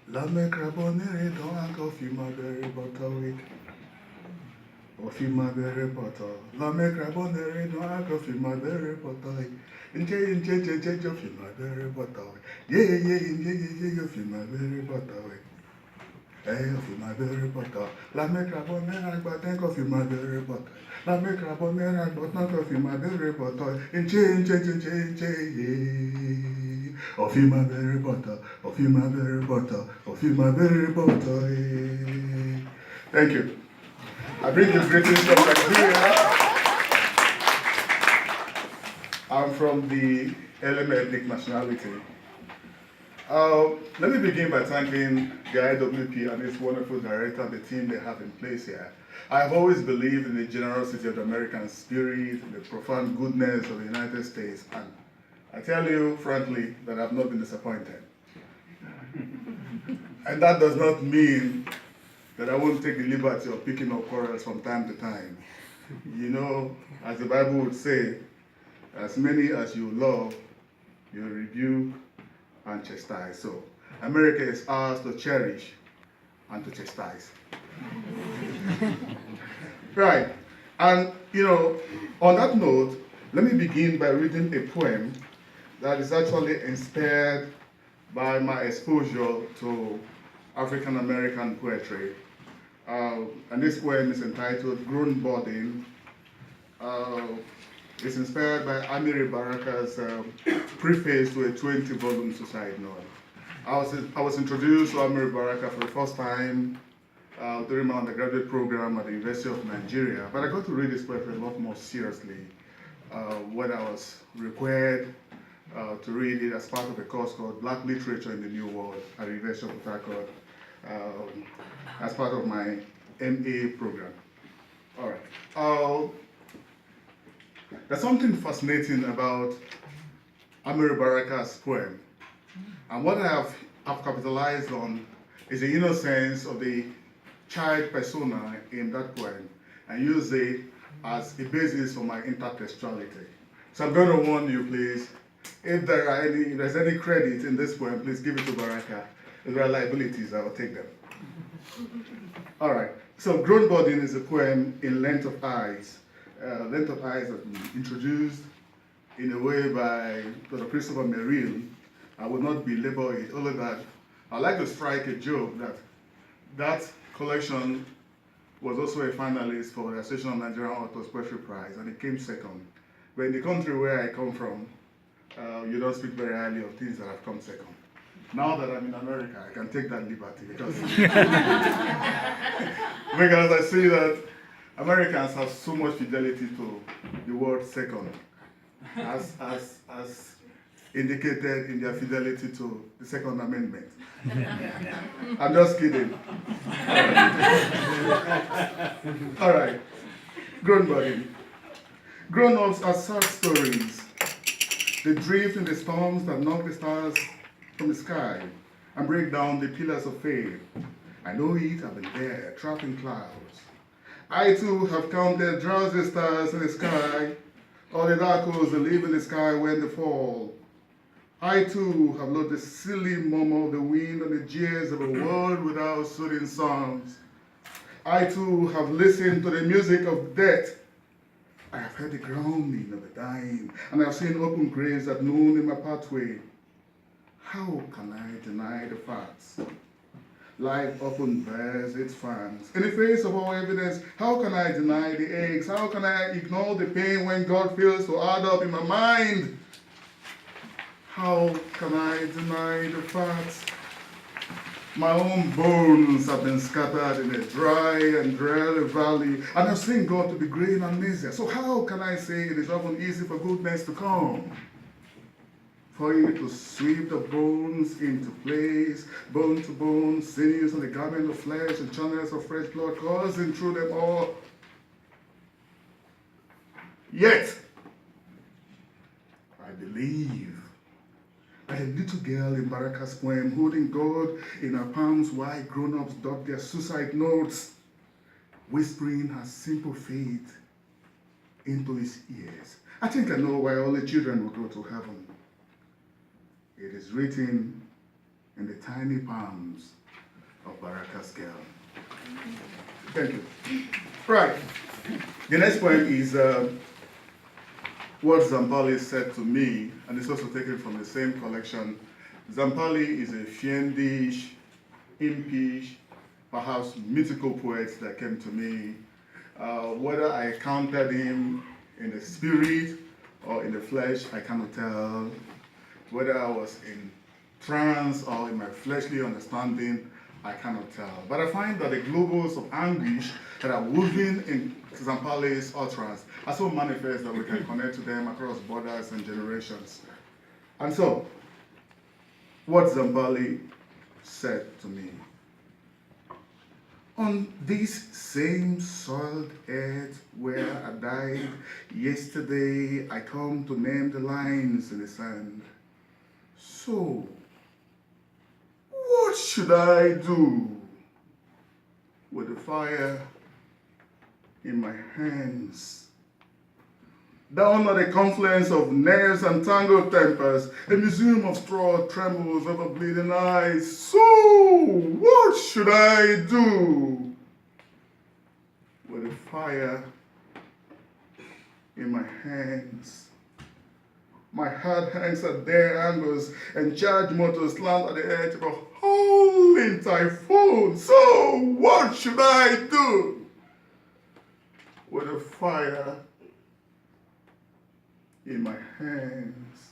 La me crabonere don't coffee my berry butter week. Coffee my berry butter. La me crabonere don't coffee my berry butter. Inche, coffee my berry butter. Yeah, coffee my berry butter. Hey, coffee my berry butter. La me crabonere but then coffee my berry butter. La me crabonere but not coffee my berry butter. Inche, yeah. Coffee my berry butter. Coffee my berry butter. Coffee my berry butter. Thank you. I bring you greetings from Nigeria. I'm from the LM ethnic nationality. Let me begin by thanking the IWP and its wonderful director and the team they have in place here. I have always believed in the generosity of the American spirit, the profound goodness of the United States, and I tell you frankly that I've not been disappointed. And that does not mean that I won't take the liberty of picking up quarrels from time to time. You know, as the Bible would say, as many as you love, you rebuke and chastise. So, America is ours to cherish and to chastise. Right. And, on that note, let me begin by reading a poem that is actually inspired by my exposure to African American poetry. And this poem is entitled Grown Burden. It's inspired by Amiri Baraka's preface to a 20-volume suicide novel. I was introduced to Amiri Baraka for the first time during my undergraduate program at the University of Nigeria, but I got to read this poetry a lot more seriously when I was required to read it as part of a course called Black Literature in the New World at the University of Port Harcourt as part of my MA program. All right. There's something fascinating about Amiri Baraka's poem. And what I have capitalized on is the innocence of the child persona in that poem and use it as a basis for my intertextuality. So I'm going to warn you, please, if there's any credit in this poem, please give it to Baraka. If there are liabilities, I will take them. All right. So Grown Burden is a poem in Length of Eyes. Length of Eyes has been introduced in a way by Dr. Christopher Merrill. I will not belabor it, only that I'd like to strike a joke that collection was also a finalist for the Association of Nigerian Authors Poetry Prize, and it came second. But in the country where I come from, you don't speak very highly of things that have come second. Now that I'm in America, I can take that liberty because I see that Americans have so much fidelity to the word second, as indicated in their fidelity to the Second Amendment. I'm just kidding. All right. Grown Burden. Grown-ups are sad stories. They drift in the storms that knock the stars from the sky and break down the pillars of faith. I know it, I've been there, trapped in clouds. I too have counted drowsy stars in the sky, all the dark holes that live in the sky when they fall. I too have loved the silly murmur of the wind and the jeers of a world without soothing songs. I too have listened to the music of death. I have heard the groaning of the dying, and I have seen open graves at noon in my pathway. How can I deny the facts? Life often bears its fans. In the face of all evidence, how can I deny the aches? How can I ignore the pain when God fails to add up in my mind? How can I deny the facts? My own bones have been scattered in a dry and dreary valley, and I've seen God to be great in amnesia. So how can I say it is often easy for goodness to come? For you to sweep the bones into place, bone to bone, sinews on the garment of flesh, and channels of fresh blood coursing through them all. Yet, I believe that a little girl in Baraka's poem, holding God in her palms while grown-ups dot their suicide notes, whispering her simple faith into his ears. I think I know why only children will go to heaven. It is written in the tiny palms of Baraka's girl. Thank you. Right. The next poem is what Zampali said to me, and it's also taken from the same collection. Zampali is a fiendish, impish, perhaps mythical poet that came to me. Whether I encountered him in the spirit or in the flesh, I cannot tell. Whether I was in trance or in my fleshly understanding, I cannot tell. But I find that the globals of anguish that are woven in Zampali's utterance are so manifest that we can connect to them across borders and generations. And so, what Zampali said to me: on this same soiled earth where I died yesterday, I come to name the lines in the sand. So, what should I do with the fire in my hands? Down at the confluence of nerves and tangled tempers, a museum of straw trembles over bleeding eyes. So, what should I do with the fire in my hands? My heart hangs at their angles, and charged motors land at the edge of a howling typhoon. So, what should I do with the fire in my hands?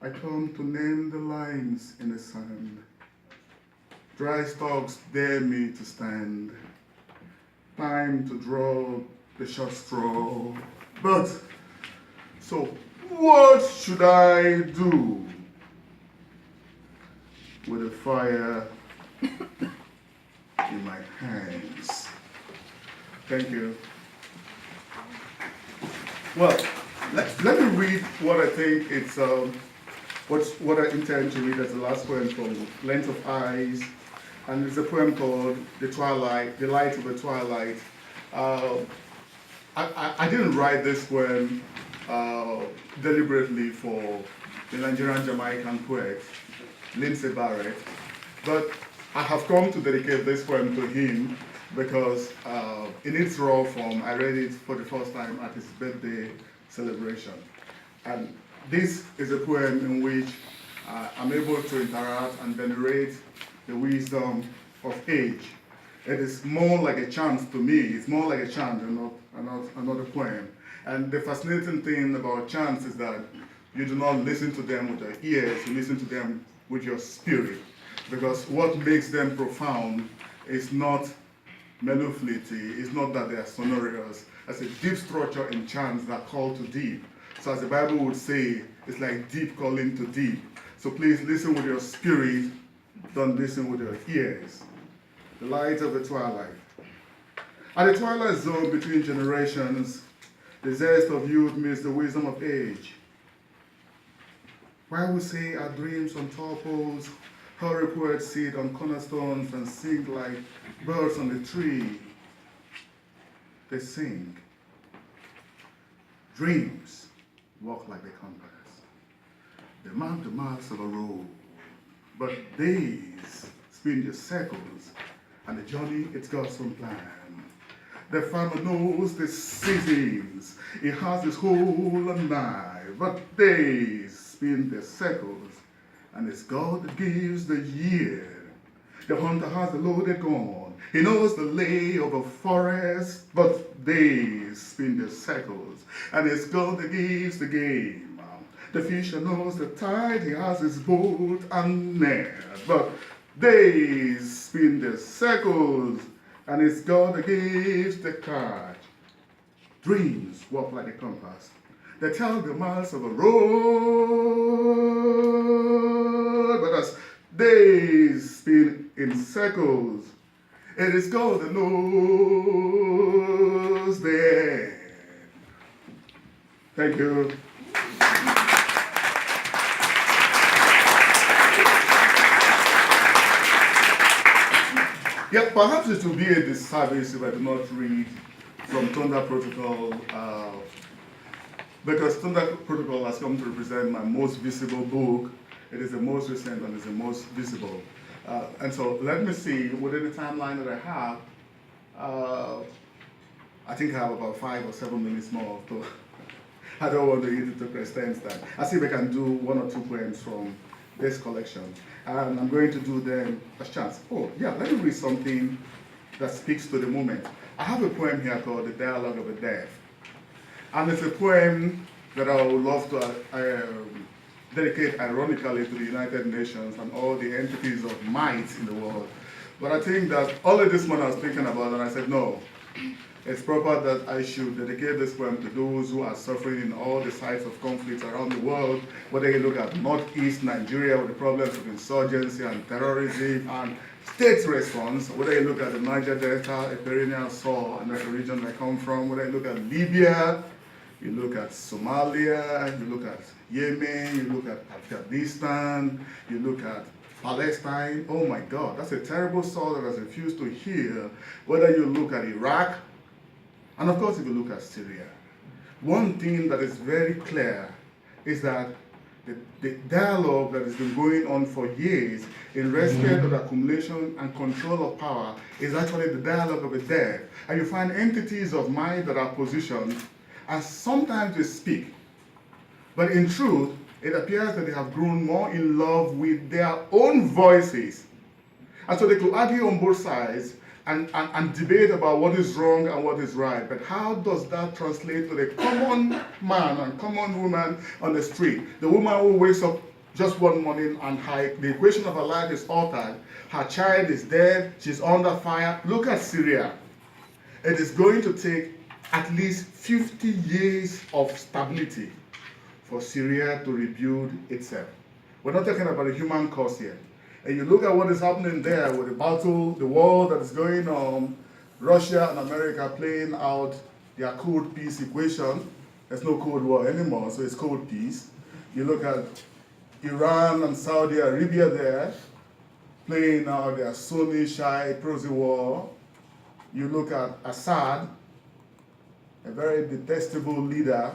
I come to name the lines in the sand. Dry stalks dare me to stand. Time to draw the short straw. But, so, what should I do with the fire in my hands? Thank you. Well, let me read what I think it's what I intend to read as the last poem from Length of Eyes, and it's a poem called The Twilight, The Light of the Twilight. I didn't write this poem deliberately for the Nigerian Jamaican poet Lindsay Barrett, but I have come to dedicate this poem to him because in its raw form, I read it for the first time at his birthday celebration. And this is a poem in which I'm able to interact and venerate the wisdom of age. It is more like a chant to me. It's more like a chant and not a poem. And the fascinating thing about chants is that you do not listen to them with your ears, you listen to them with your spirit. Because what makes them profound is not mellifluity, it's not that they are sonorous. There's a deep structure in chants that call to deep. So as the Bible would say, it's like deep calling to deep. So please listen with your spirit, don't listen with your ears. The light of the twilight. At the twilight zone between generations, the zest of youth meets the wisdom of age. While we say our dreams on tall poles, hoary poets sit on cornerstones and sing like birds on the tree. They sing. Dreams walk like the compass. They map the miles of a road, but days spin their circles, and the journey it's God's own plan. The farmer knows the seasons, he has his whole night, but days spin their circles, and it's God that gives the year. The hunter has the loaded gun, he knows the lay of a forest, but days spin their circles, and it's God that gives the game. The fisher knows the tide, he has his boat and net, but days spin their circles, and it's God that gives the catch. Dreams walk like a compass. They tell the miles of a road, but as days spin in circles, it is God that knows the end. Thank you. Yeah, perhaps it will be a disservice if I do not read from Thunder Protocol, because Thunder Protocol has come to represent my most visible book. It is the most recent and is the most visible. And so let me see, within the timeline that I have, I think I have about 5 or 7 minutes more. So I don't want to use it to extend that. I'll see if I can do 1 or 2 poems from this collection. And I'm going to do them as chance. Oh, yeah, let me read something that speaks to the moment. I have a poem here called The Dialogue of the Deaf. And it's a poem that I would love to dedicate ironically to the United Nations and all the entities of might in the world. But I think that only this one I was thinking about, and I said, no, it's proper that I should dedicate this poem to those who are suffering in all the sites of conflict around the world, whether you look at northeast Nigeria with the problems of insurgency and terrorism and state response, whether you look at the Niger Delta, a perennial sore, and that's the region I come from, whether you look at Libya, you look at Somalia, you look at Yemen, you look at Afghanistan, you look at Palestine. Oh my God, that's a terrible soul that has refused to heal. Whether you look at Iraq, and of course if you look at Syria. One thing that is very clear is that the dialogue that has been going on for years in respect of the accumulation and control of power is actually the dialogue of the deaf. And you find entities of mind that are positioned, and sometimes they speak, but in truth, it appears that they have grown more in love with their own voices. And so they could argue on both sides and debate about what is wrong and what is right. But how does that translate to the common man and common woman on the street? The woman who wakes up just one morning and the equation of her life is altered. Her child is dead, she's under fire. Look at Syria. It is going to take at least 50 years of stability for Syria to rebuild itself. We're not talking about a human cause here. And you look at what is happening there with the battle, the war that is going on, Russia and America playing out their Cold Peace equation. There's no Cold War anymore, so it's Cold Peace. You look at Iran and Saudi Arabia there, playing out their Sunni Shiite proxy war. You look at Assad, a very detestable leader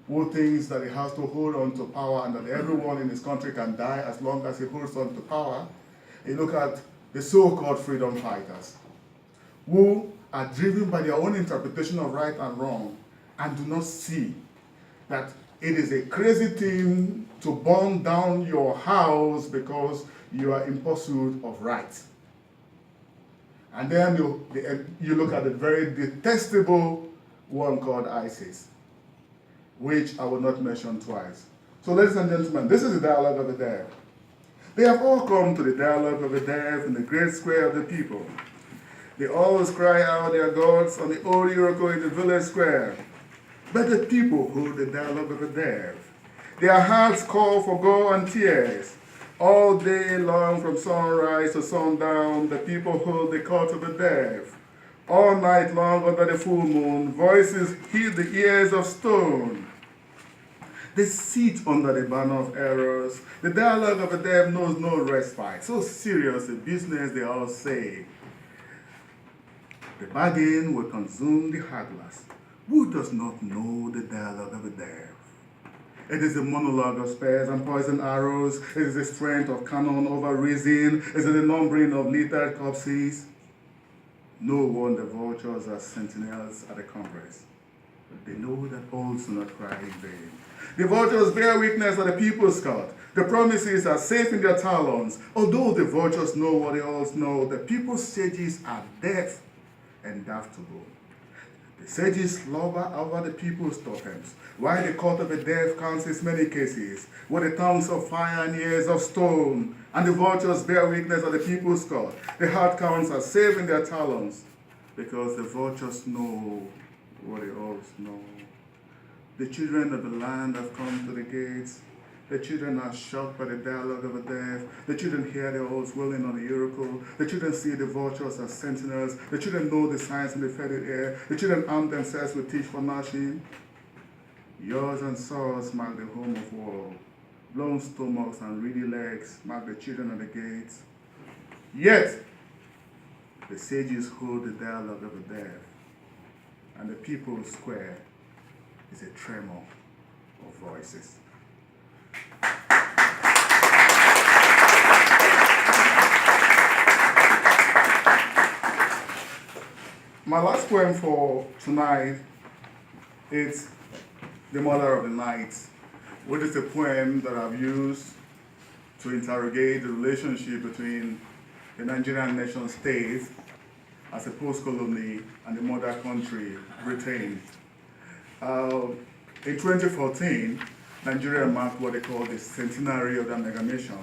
who thinks that he has to hold on to power and that everyone in his country can die as long as he holds on to power. You look at the so-called freedom fighters who are driven by their own interpretation of right and wrong and do not see that it is a crazy thing to burn down your house because you are in pursuit of right. And then you look at the very detestable one called ISIS, which I will not mention twice. So ladies and gentlemen, this is the dialogue of the deaf. They have all come to the dialogue of the deaf in the great square of the people. They always cry out their gods on the old Yuroko in the village square. But the people hold the dialogue of the deaf. Their hearts call for gore and tears. All day long from sunrise to sundown, the people hold the court of the deaf. All night long under the full moon, voices hit the ears of stone. They sit under the banner of errors. The dialogue of the deaf knows no respite. So serious a business, they all say. The bargain will consume the hagglers. Who does not know the dialogue of the deaf? It is a monologue of spears and poisoned arrows. It is the strength of cannon over reason. It is the numbering of littered corpses. No wonder vultures are sentinels at the Congress. But they know that owls do not cry in vain. The vultures bear witness at the people's court. The promises are safe in their talons. Although the vultures know what the owls know, the people's sages are deaf and daft to go. The sages slobber over the people's totems, while the court of the deaf counts its many cases, with the tongues of fire and ears of stone, and the vultures bear witness at the people's court. The hard counts are safe in their talons, because the vultures know what the owls know. The children of the land have come to the gates. The children are shocked by the dialogue of the deaf. The children hear the owls wailing on the oracle. The children see the vultures as sentinels. The children know the signs in the fetid air. The children arm themselves with teeth for gnashing. Yours and swords mark the home of war. Blown stomachs and reedy legs mark the children at the gates. Yet, the sages hold the dialogue of the deaf, and the people's square is a tremor of voices. My last poem for tonight is The Mother of the Night, which is a poem that I've used to interrogate the relationship between the Nigerian nation state as a post-colony and the mother country, Britain. In 2014, Nigeria marked what they call the centenary of the amalgamation.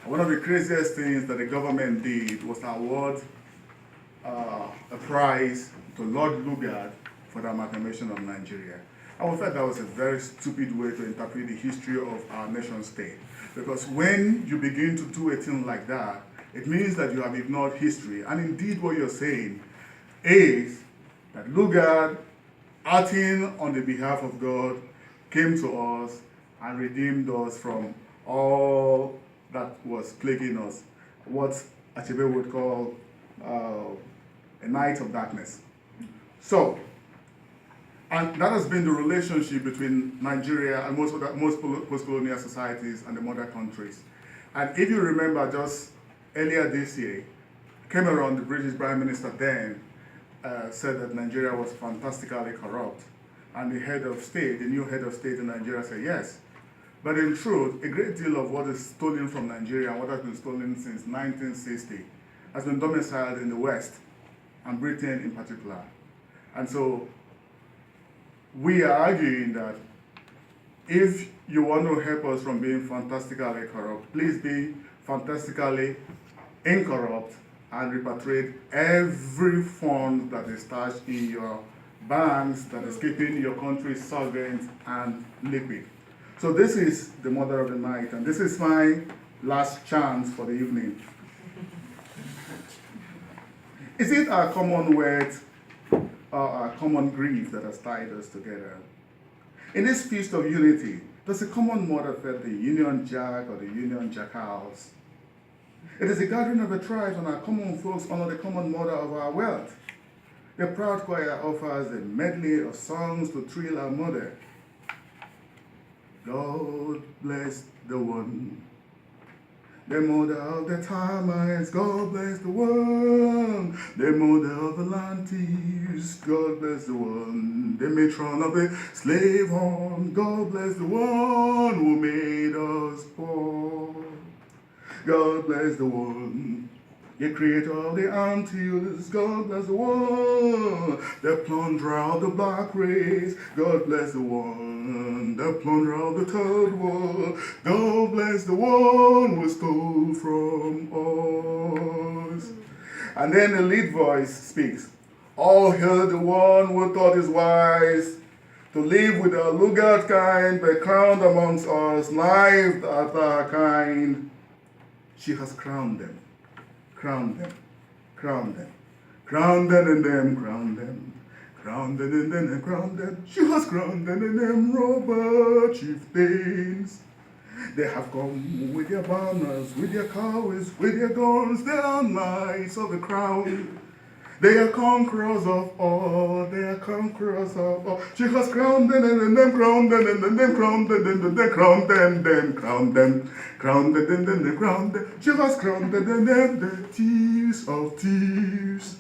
And one of the craziest things that the government did was award a prize to Lord Lugard for the amalgamation of Nigeria. I would think that was a very stupid way to interpret the history of our nation state. Because when you begin to do a thing like that, it means that you have ignored history. And indeed what you're saying is that Lugard, acting on the behalf of God, came to us and redeemed us from all that was plaguing us, what Achebe would call a night of darkness. So, and that has been the relationship between Nigeria and most post-colonial societies and the mother countries. And if you remember, just earlier this year, Cameron, the British Prime Minister then, said that Nigeria was fantastically corrupt. And the head of state, the new head of state in Nigeria said yes. But in truth, a great deal of what is stolen from Nigeria and what has been stolen since 1960 has been domiciled in the West, and Britain in particular. And so we are arguing that if you want to help us from being fantastically corrupt, please be fantastically incorrupt and repatriate every fund that is stashed in your banks that is keeping your country solvent and liquid. So this is the mother of the night, and this is my last chance for the evening. Is it our common word or our common grief that has tied us together? In this feast of unity, does the common mother fed the Union Jack or the Union Jackals? It is the gathering of the tribes, and our common folks honor the common mother of our wealth. The proud choir offers a medley of songs to thrill our mother. God bless the one, the mother of the termites. God bless the one, the mother of the land thieves. God bless the one, the matron of the slave horn. God bless the one who made us poor. God bless the one, the creator of the ant hills. God bless the one, the plunderer of the black race. God bless the one, the plunderer of the third world. God bless the one who stole from us. And then the lead voice speaks. All hail the one who thought it wise to live with our Lugard kind, but crowned amongst us, knifed at our kind. She has crowned them. Crown them, crown them, crown them and them, crown them, crown them and them, crown them. She has crowned them and them robber chieftains. They have come with their banners, with their cows, with their guns. They are knights of the crown. They are conquerors of all. They are conquerors of all. She has crowned them and them, crowned them and them, crowned them and them, crowned them, crowned them, crowned them and them, crowned them. She has crowned them and them, the thieves of thieves.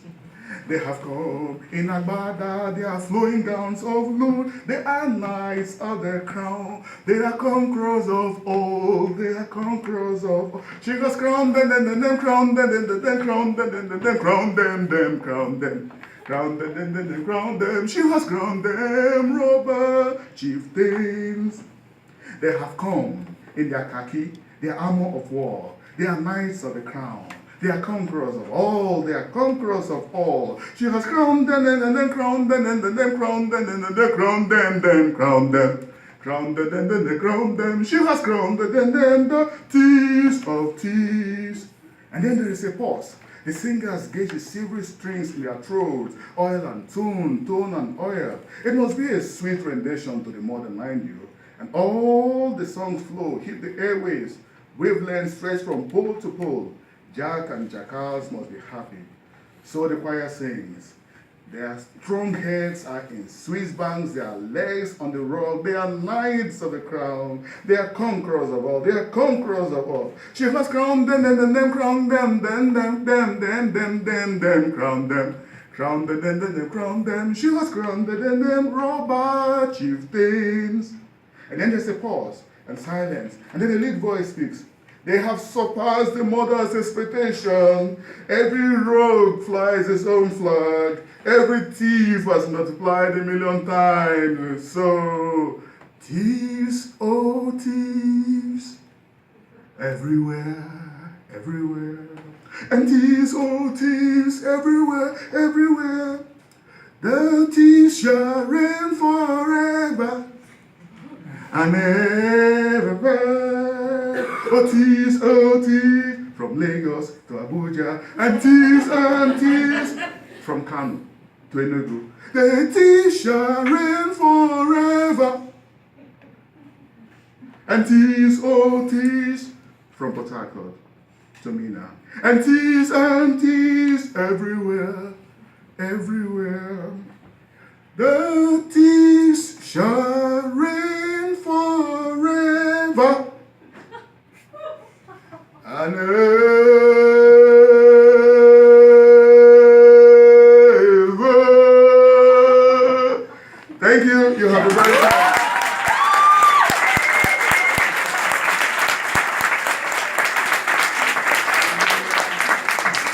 They have come in Agbada, they are flowing gowns of loot. They are knights of the crown. They are conquerors of all. They are conquerors of all. She has crowned them and them, crowned them and them, crowned them and them, crowned them, crowned them. Crowned them and then crowned them. She has crowned them, robber chieftains. They have come in their khaki, their armor of war. They are knights of the crown. They are conquerors of all. They are conquerors of all. She has crowned them and then crowned them and then crowned them and then crowned them, then crowned them. Crowned them and then crowned them. She has crowned them and then the thieves of thieves. And then there is a pause. The singers gauge the silvery strings in their throats, oil and tone, tone and oil. It must be a sweet rendition to the mother, mind you. And all the songs flow, hit the airwaves, wavelengths stretch from pole to pole. Jack and Jackals must be happy. So the choir sings. Their strong heads are in Swiss banks, their legs on the rock. They are knights of the crown. They are conquerors of all. They are conquerors of all. She has crowned them, and then crowned them, then crowned them. Crowned and then crowned them, she was crowned and then robber chieftains. And then there's a pause and silence, and then the lead voice speaks. They have surpassed the mother's expectation. Every rogue flies his own flag. Every thief has multiplied 1,000,000 times. So, thieves, oh thieves, everywhere, everywhere. And thieves, oh thieves, everywhere, everywhere. The thieves shall reign forever and ever. Oh thieves, from Lagos to Abuja. And thieves, from Kano to Enugu. The thieves shall reign forever. And thieves, oh thieves, from Port Harcourt to Mina. And thieves, everywhere, everywhere. The thieves shall